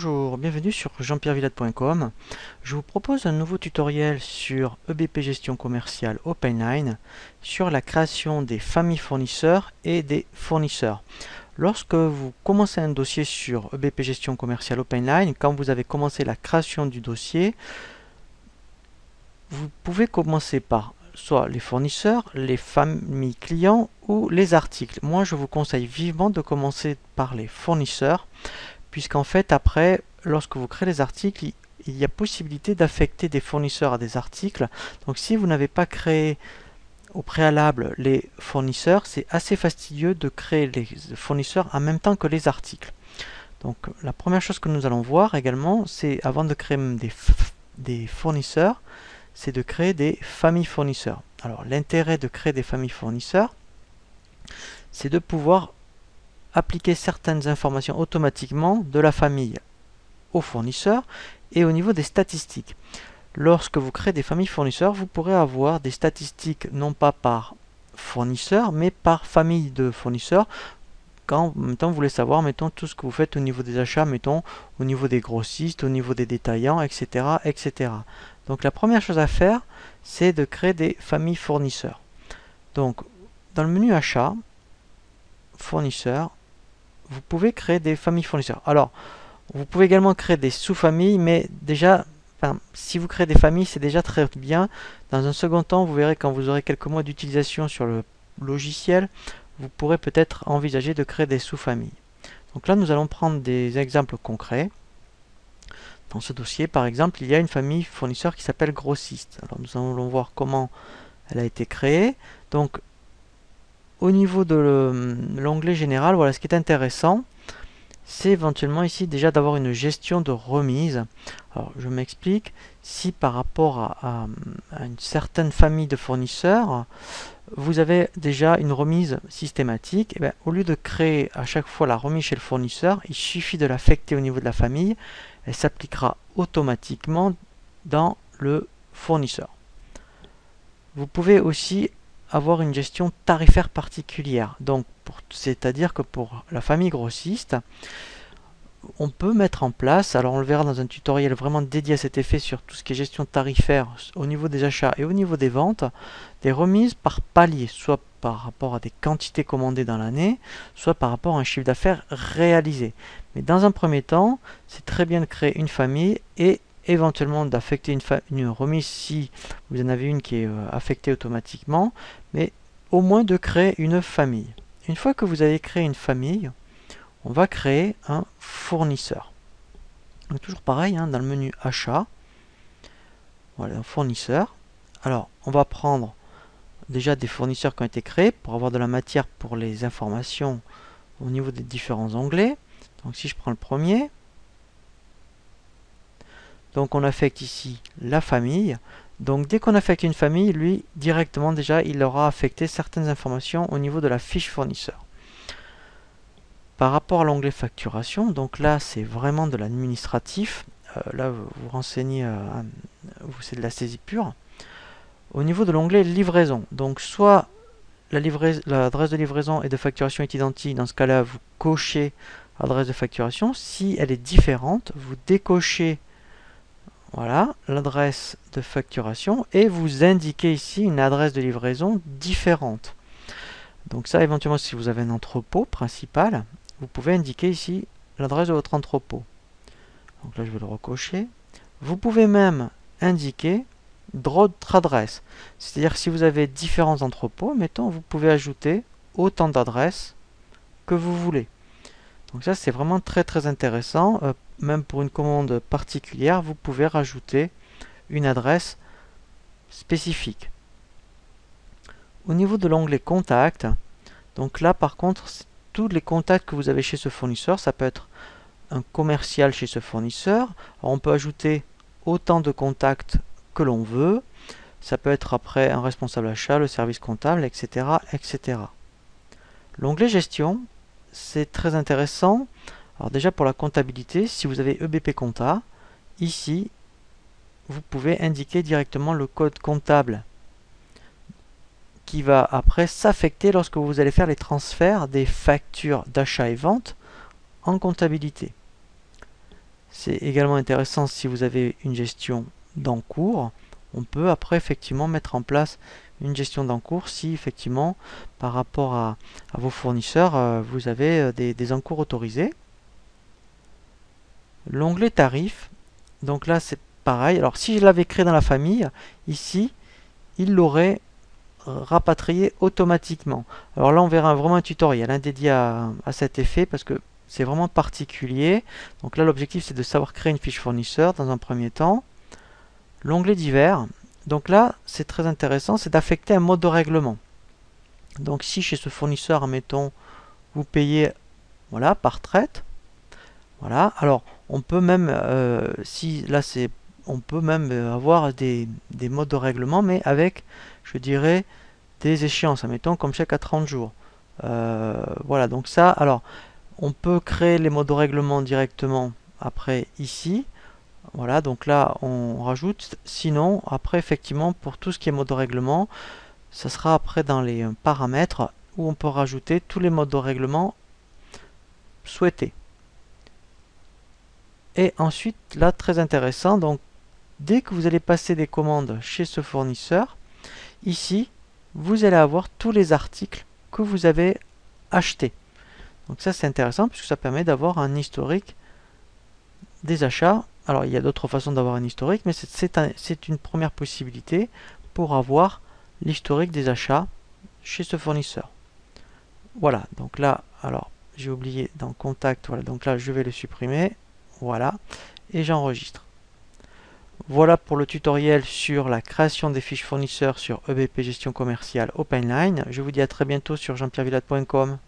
Bonjour, bienvenue sur jean-pierrevillade.com. Je vous propose un nouveau tutoriel sur EBP Gestion Commerciale OpenLine sur la création des familles fournisseurs et des fournisseurs. Lorsque vous commencez un dossier sur EBP Gestion Commerciale OpenLine, quand vous avez commencé la création du dossier, vous pouvez commencer par soit les fournisseurs, les familles clients ou les articles. Moi, je vous conseille vivement de commencer par les fournisseurs, puisqu'en fait, après, lorsque vous créez les articles, il y a possibilité d'affecter des fournisseurs à des articles. Donc, si vous n'avez pas créé au préalable les fournisseurs, c'est assez fastidieux de créer les fournisseurs en même temps que les articles. Donc, la première chose que nous allons voir également, c'est avant de créer des fournisseurs, c'est de créer des familles fournisseurs. Alors, l'intérêt de créer des familles fournisseurs, c'est de pouvoir appliquer certaines informations automatiquement de la famille au fournisseur et au niveau des statistiques. Lorsque vous créez des familles fournisseurs, vous pourrez avoir des statistiques non pas par fournisseur, mais par famille de fournisseurs. Quand en même temps vous voulez savoir, mettons, tout ce que vous faites au niveau des achats, mettons, au niveau des grossistes, au niveau des détaillants, etc., etc. Donc la première chose à faire, c'est de créer des familles fournisseurs. Donc, dans le menu achat, fournisseurs, vous pouvez créer des familles fournisseurs. Alors, vous pouvez également créer des sous-familles, mais déjà, si vous créez des familles, c'est déjà très bien. Dans un second temps, vous verrez quand vous aurez quelques mois d'utilisation sur le logiciel, vous pourrez peut-être envisager de créer des sous-familles. Donc là, nous allons prendre des exemples concrets. Dans ce dossier, par exemple, il y a une famille fournisseur qui s'appelle grossiste. Alors, nous allons voir comment elle a été créée. Donc, au niveau de l'onglet général, voilà, ce qui est intéressant, c'est éventuellement ici déjà d'avoir une gestion de remise. Alors, je m'explique. Si par rapport à une certaine famille de fournisseurs, vous avez déjà une remise systématique, et bien, au lieu de créer à chaque fois la remise chez le fournisseur, il suffit de l'affecter au niveau de la famille. Elle s'appliquera automatiquement dans le fournisseur. Vous pouvez aussi avoir une gestion tarifaire particulière. Donc, c'est-à-dire que pour la famille grossiste, on peut mettre en place, alors on le verra dans un tutoriel vraiment dédié à cet effet sur tout ce qui est gestion tarifaire au niveau des achats et au niveau des ventes, des remises par palier, soit par rapport à des quantités commandées dans l'année, soit par rapport à un chiffre d'affaires réalisé. Mais dans un premier temps, c'est très bien de créer une famille et éventuellement d'affecter une remise si vous en avez une qui est affectée automatiquement, mais au moins de créer une famille. Une fois que vous avez créé une famille, on va créer un fournisseur. Donc toujours pareil, dans le menu achat, voilà, un fournisseur. Alors, on va prendre déjà des fournisseurs qui ont été créés pour avoir de la matière pour les informations au niveau des différents onglets. Donc si je prends le premier, donc on affecte ici la famille. Donc dès qu'on affecte une famille, lui directement déjà il aura affecté certaines informations au niveau de la fiche fournisseur. Par rapport à l'onglet facturation, donc là c'est vraiment de l'administratif. Là vous renseignez, c'est de la saisie pure. Au niveau de l'onglet livraison, donc soit l'adresse de livraison et de facturation est identique, dans ce cas-là vous cochez adresse de facturation. Si elle est différente, vous décochez voilà, l'adresse de facturation et vous indiquez ici une adresse de livraison différente. Donc ça, éventuellement, si vous avez un entrepôt principal, vous pouvez indiquer ici l'adresse de votre entrepôt. Donc là, je vais le recocher. Vous pouvez même indiquer d'autres adresses. C'est-à-dire si vous avez différents entrepôts, mettons, vous pouvez ajouter autant d'adresses que vous voulez. Donc ça, c'est vraiment très très intéressant. Même pour une commande particulière, vous pouvez rajouter une adresse spécifique. Au niveau de l'onglet Contact, donc là par contre, tous les contacts que vous avez chez ce fournisseur, ça peut être un commercial chez ce fournisseur. Alors, on peut ajouter autant de contacts que l'on veut. Ça peut être après un responsable achat, le service comptable, etc., etc. L'onglet Gestion, c'est très intéressant. Alors déjà pour la comptabilité, si vous avez EBP Compta, ici, vous pouvez indiquer directement le code comptable qui va après s'affecter lorsque vous allez faire les transferts des factures d'achat et vente en comptabilité. C'est également intéressant si vous avez une gestion d'encours. On peut après effectivement mettre en place une gestion d'encours si effectivement par rapport à vos fournisseurs vous avez des encours autorisés. L'onglet tarifs, donc là c'est pareil. Alors si je l'avais créé dans la famille, ici il l'aurait rapatrié automatiquement. Alors là on verra vraiment un tutoriel dédié à cet effet parce que c'est vraiment particulier. Donc là l'objectif c'est de savoir créer une fiche fournisseur dans un premier temps. L'onglet divers, donc là c'est très intéressant, c'est d'affecter un mode de règlement. Donc si chez ce fournisseur, admettons, vous payez voilà, par traite, voilà, alors on peut même, si là c'est, on peut même avoir des modes de règlement, mais avec, je dirais, des échéances, admettons, comme chèque à 30 jours. Voilà, donc ça, alors, on peut créer les modes de règlement directement après ici. Voilà, donc là, on rajoute. Sinon, après, effectivement, pour tout ce qui est mode de règlement, ça sera après dans les paramètres où on peut rajouter tous les modes de règlement souhaités. Et ensuite, là, très intéressant, donc dès que vous allez passer des commandes chez ce fournisseur, ici, vous allez avoir tous les articles que vous avez achetés. Donc ça, c'est intéressant puisque ça permet d'avoir un historique des achats. Alors, il y a d'autres façons d'avoir un historique, mais c'est une première possibilité pour avoir l'historique des achats chez ce fournisseur. Voilà, donc là, alors, j'ai oublié dans Contact, voilà, donc là, je vais le supprimer. Voilà, et j'enregistre. Voilà pour le tutoriel sur la création des fiches fournisseurs sur EBP Gestion Commerciale OpenLine. Je vous dis à très bientôt sur jean-pierrevillade.com.